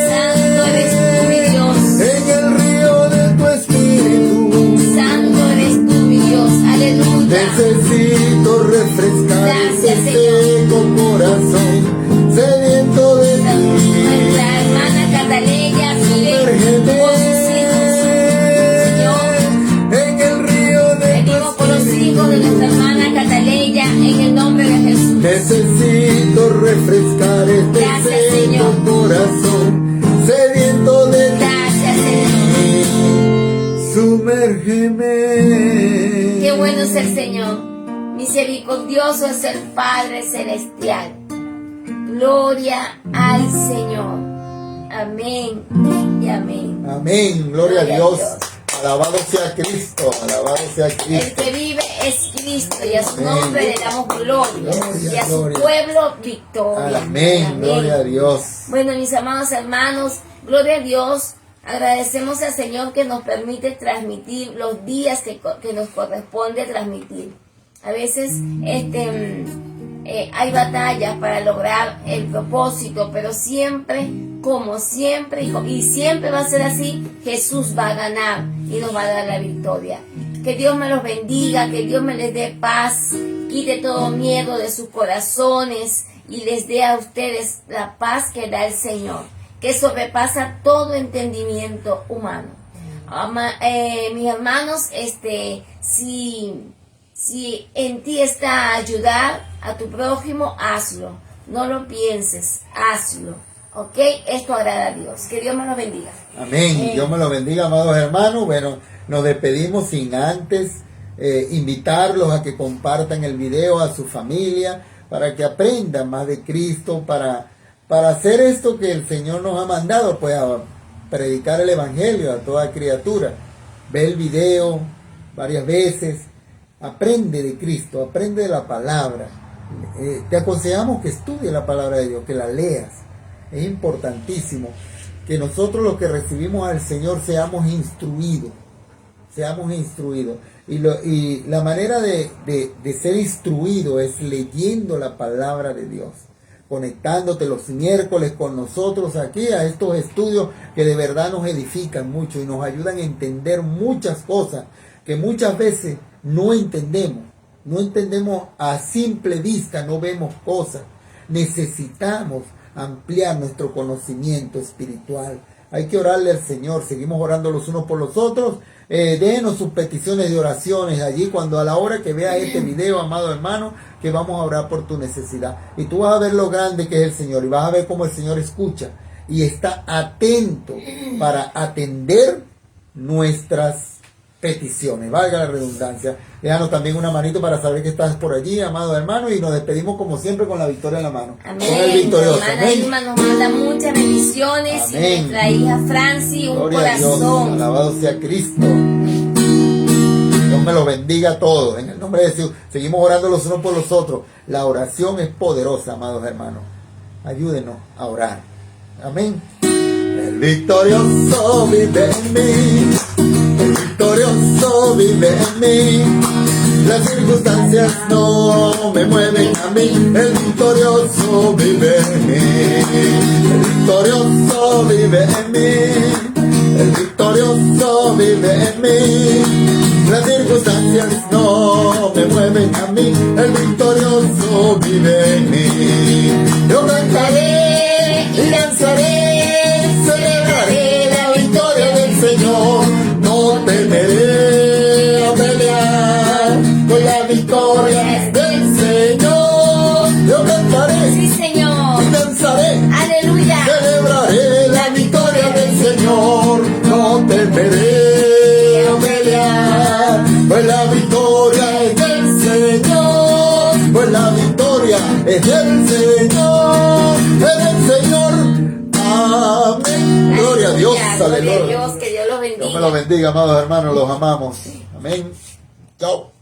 Santo eres tú, mi Dios. en el río de tu espíritu. Santo eres tú, mi Dios. Aleluya. Necesito refrescar Gracias, este Señor. seco corazón, sediento de ti. Nuestra hermana Cataleya File, por sus hijos. Señor, En el río de tu venimos por los hijos de nuestra hermana Cataleya en el nombre de Jesús. necesito refrescar este Gracias, seco Señor. corazón, sediento de ti. Gracias, Señor. Sumérgeme. Qué bueno es el Señor. Misericordioso es el Padre Celestial. Gloria al Señor. Amén y amén. Amén, gloria a Dios. Alabado sea Cristo, alabado sea El Cristo. que vive es Cristo y a su Amén. nombre le damos gloria. Gloria, Y a su gloria. pueblo victoria. Amén, gloria a Dios. Bueno, mis amados hermanos, gloria a Dios. Agradecemos al Señor que nos permite transmitir los días que nos corresponde transmitir. A veces hay batallas para lograr el propósito, pero siempre, como siempre, y siempre va a ser así, Jesús va a ganar y nos va a dar la victoria. Que Dios me los bendiga, que Dios me les dé paz, quite todo miedo de sus corazones y les dé a ustedes la paz que da el Señor, que sobrepasa todo entendimiento humano. Mis hermanos, si en ti está ayudar a tu prójimo, hazlo. No lo pienses, hazlo. ¿Ok? Esto agrada a Dios. Que Dios me lo bendiga. Amén. Dios me lo bendiga, amados hermanos. Bueno, nos despedimos sin antes invitarlos a que compartan el video a su familia para que aprendan más de Cristo, para hacer esto que el Señor nos ha mandado, pues a predicar el Evangelio a toda criatura. Ve el video varias veces, aprende de Cristo, aprende de la palabra. Te aconsejamos que estudies la palabra de Dios, que la leas. Es importantísimo que nosotros los que recibimos al Señor seamos instruidos. Y la manera de ser instruido es leyendo la palabra de Dios, conectándote los miércoles con nosotros aquí a estos estudios que de verdad nos edifican mucho y nos ayudan a entender muchas cosas que muchas veces no entendemos a simple vista, no vemos cosas. Necesitamos ampliar nuestro conocimiento espiritual. Hay que orarle al Señor. Seguimos orando los unos por los otros. Déjenos sus peticiones de oraciones allí cuando a la hora que veas este video, amado hermano, que vamos a orar por tu necesidad. Y tú vas a ver lo grande que es el Señor y vas a ver cómo el Señor escucha y está atento para atender nuestras peticiones, valga la redundancia. Déjanos también una manito para saber que estás por allí, amado hermano, y nos despedimos como siempre con la victoria en la mano. Amén. Con el victorioso. Mi hermana Amén. Irma nos manda muchas bendiciones. Amén. Y nuestra hija Franci, un Gloria a Dios. corazón. Alabado sea Cristo. Dios me los bendiga a todos. En el nombre de Jesús. Seguimos orando los unos por los otros. La oración es poderosa, amados hermanos. Ayúdenos a orar. Amén. El victorioso vive en mí. El victorioso vive en mí. Las circunstancias no me mueven a mí. El victorioso vive en mí. El victorioso vive en mí. El victorioso vive en mí. Las circunstancias no me mueven a mí. El victorioso vive en mí. Yo cantaré temeré a pelear, pues la victoria es del Señor. Yo cantaré Sí, Señor. y danzaré, Aleluya. celebraré la victoria del Señor. No temeré a pelear, pues la victoria es del Señor. Pues la victoria es del Señor, es del Señor. Amén. Gloria a Dios, Gloria a aleluya. Dios, que Dios los bendiga. Dios me los bendiga, amados hermanos, los amamos. Amén. Chao.